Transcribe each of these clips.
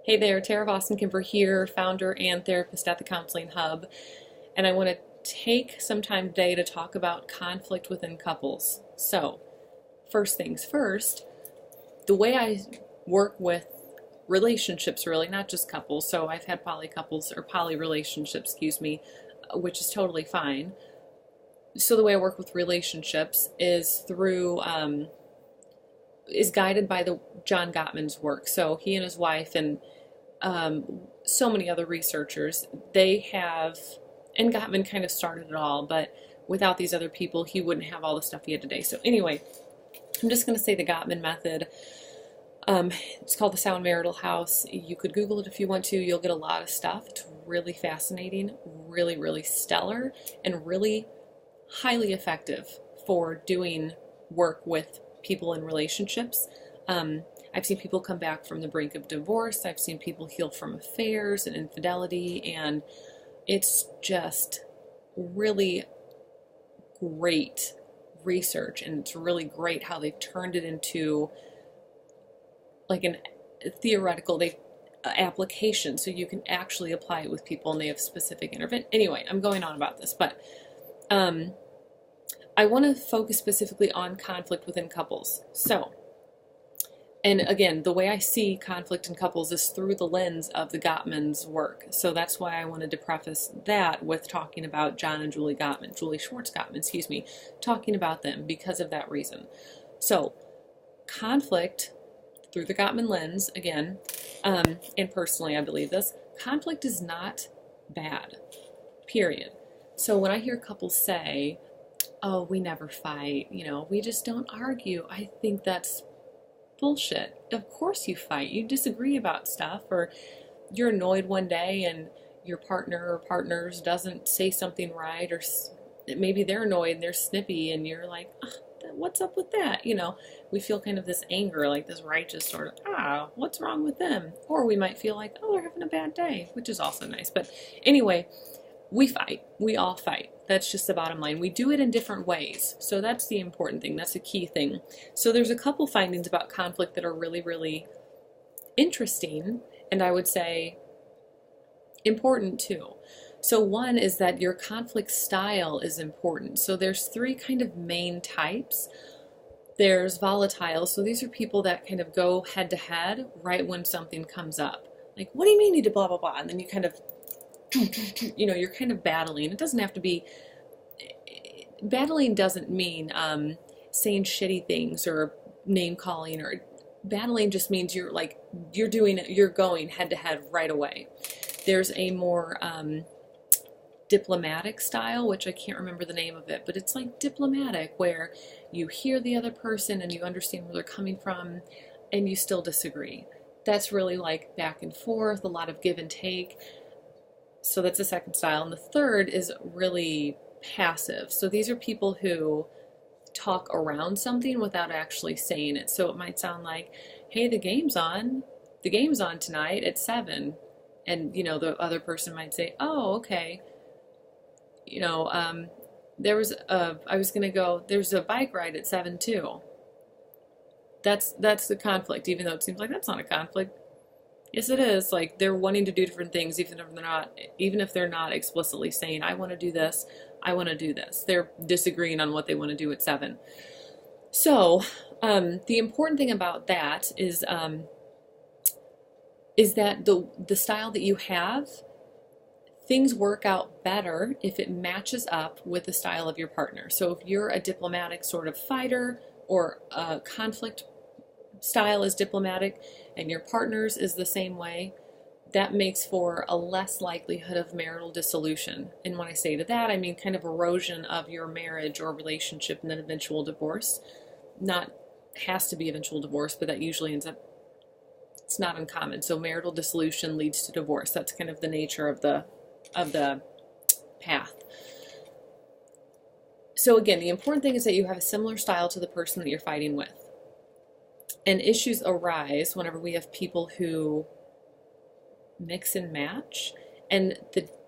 Hey there, Tara Vossen-Kimber here, founder and therapist at the Counseling Hub, and I want to take some time today to talk about conflict within couples. So, first things first, the way I work with relationships, really, not just couples, so I've had poly couples, or poly relationships, excuse me, which is totally fine. So the way I work with relationships is is guided by the John Gottman's work. So he and his wife and so many other researchers, they have, and Gottman kind of started it all, but without these other people, he wouldn't have all the stuff he had today. So anyway, I'm just going to say the Gottman Method. It's called the Sound Marital House. You could Google it if you want to. You'll get a lot of stuff. It's really fascinating, really, really stellar, and really highly effective for doing work with people in relationships. I've seen people come back from the brink of divorce. I've seen people heal from affairs and infidelity, and it's just really great research, and it's really great how they've turned it into like an theoretical application, so you can actually apply it with people, and they have specific intervention. Anyway, I'm going on about this, but I want to focus specifically on conflict within couples. So, and again, the way I see conflict in couples is through the lens of the Gottman's work. So that's why I wanted to preface that with talking about John and Julie Gottman, Julie Schwartz Gottman, excuse me, talking about them because of that reason. So, conflict through the Gottman lens, again, and personally I believe this, conflict is not bad, period. So when I hear couples say, oh, we never fight, we just don't argue, I think that's bullshit. Of course you fight. You disagree about stuff, or you're annoyed one day and your partner or partners doesn't say something right, or maybe they're annoyed and they're snippy and you're like, what's up with that? We feel kind of this anger, like this righteous sort of, what's wrong with them? Or we might feel like, oh, they're having a bad day, which is also nice. But anyway, we fight. We all fight. That's just the bottom line. We do it in different ways. So that's the important thing. That's a key thing. So there's a couple findings about conflict that are really, really interesting, and I would say important too. So one is that your conflict style is important. So there's three kind of main types. There's volatile. So these are people that kind of go head to head right when something comes up. Like, what do you mean you did blah, blah, blah? And then you kind of, you're kind of battling. It doesn't have to be, battling doesn't mean saying shitty things or name calling, or battling just means you're going head to head right away. There's a more diplomatic style, which I can't remember the name of it, but it's like diplomatic, where you hear the other person and you understand where they're coming from and you still disagree. That's really like back and forth, a lot of give and take. So that's the second style. And the third is really passive. So these are people who talk around something without actually saying it. So it might sound like, hey, the game's on tonight at 7. And, the other person might say, oh, okay. There's a bike ride at 7 too. That's the conflict, even though it seems like that's not a conflict. Yes, it is. Like, they're wanting to do different things, even if they're not explicitly saying, I want to do this, I want to do this. They're disagreeing on what they want to do at 7. So, the important thing about that is that the style that you have, things work out better if it matches up with the style of your partner. So if you're a diplomatic sort of fighter, or a conflict style is diplomatic, and your partner's is the same way, that makes for a less likelihood of marital dissolution. And when I say to that, I mean kind of erosion of your marriage or relationship and then eventual divorce. Not has to be eventual divorce, but that usually ends up, it's not uncommon. So marital dissolution leads to divorce. That's kind of the nature of the path. So again, the important thing is that you have a similar style to the person that you're fighting with. And issues arise whenever we have people who mix and match, and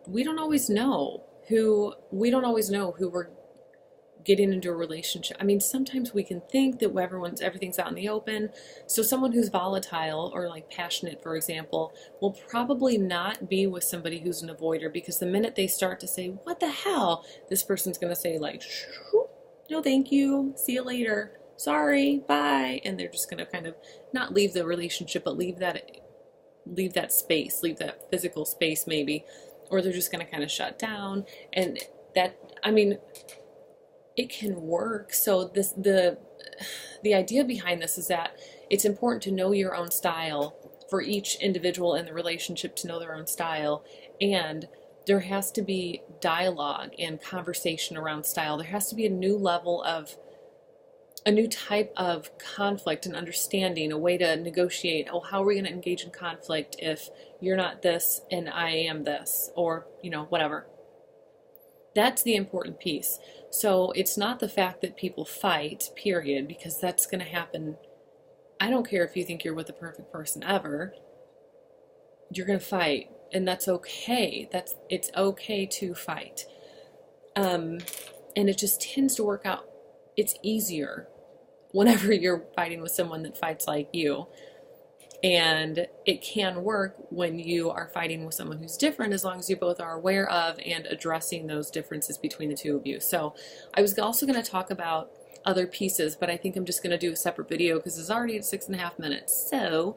we don't always know who we're getting into a relationship. I mean, sometimes we can think that everything's out in the open. So someone who's volatile or like passionate, for example, will probably not be with somebody who's an avoider, because the minute they start to say, what the hell, this person's going to say like, no, thank you. See you later. Sorry. Bye. And they're just going to kind of not leave the relationship, but leave that space, leave that physical space maybe, or they're just going to kind of shut down. And that, I mean, it can work. So the idea behind this is that it's important to know your own style, for each individual in the relationship to know their own style, and there has to be dialogue and conversation around style. There has to be a new type of conflict and understanding, a way to negotiate. Oh, how are we going to engage in conflict if you're not this and I am this, or, whatever. That's the important piece. So it's not the fact that people fight, period, because that's going to happen. I don't care if you think you're with the perfect person ever. You're going to fight, and that's okay. It's okay to fight. And it just tends to work out. It's easier whenever you're fighting with someone that fights like you. And it can work when you are fighting with someone who's different, as long as you both are aware of and addressing those differences between the two of you. So I was also going to talk about other pieces, but I think I'm just going to do a separate video because it's already at 6.5 minutes. So,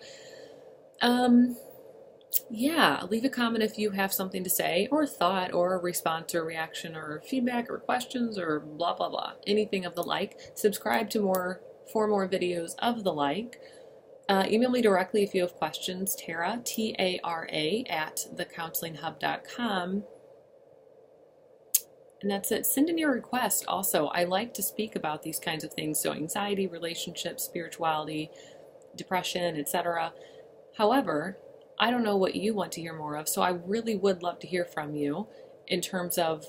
yeah, leave a comment if you have something to say, or a thought, or a response, or a reaction, or feedback, or questions, or blah, blah, blah. Anything of the like. Subscribe to for more videos of the like. Email me directly if you have questions, Tara, Tara, at thecounselinghub.com. And that's it. Send in your request also. I like to speak about these kinds of things. So anxiety, relationships, spirituality, depression, etc. However, I don't know what you want to hear more of. So I really would love to hear from you in terms of,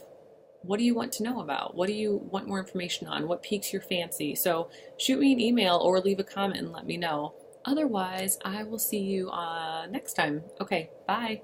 what do you want to know about? What do you want more information on? What piques your fancy? So shoot me an email or leave a comment and let me know. Otherwise, I will see you next time. Okay, bye.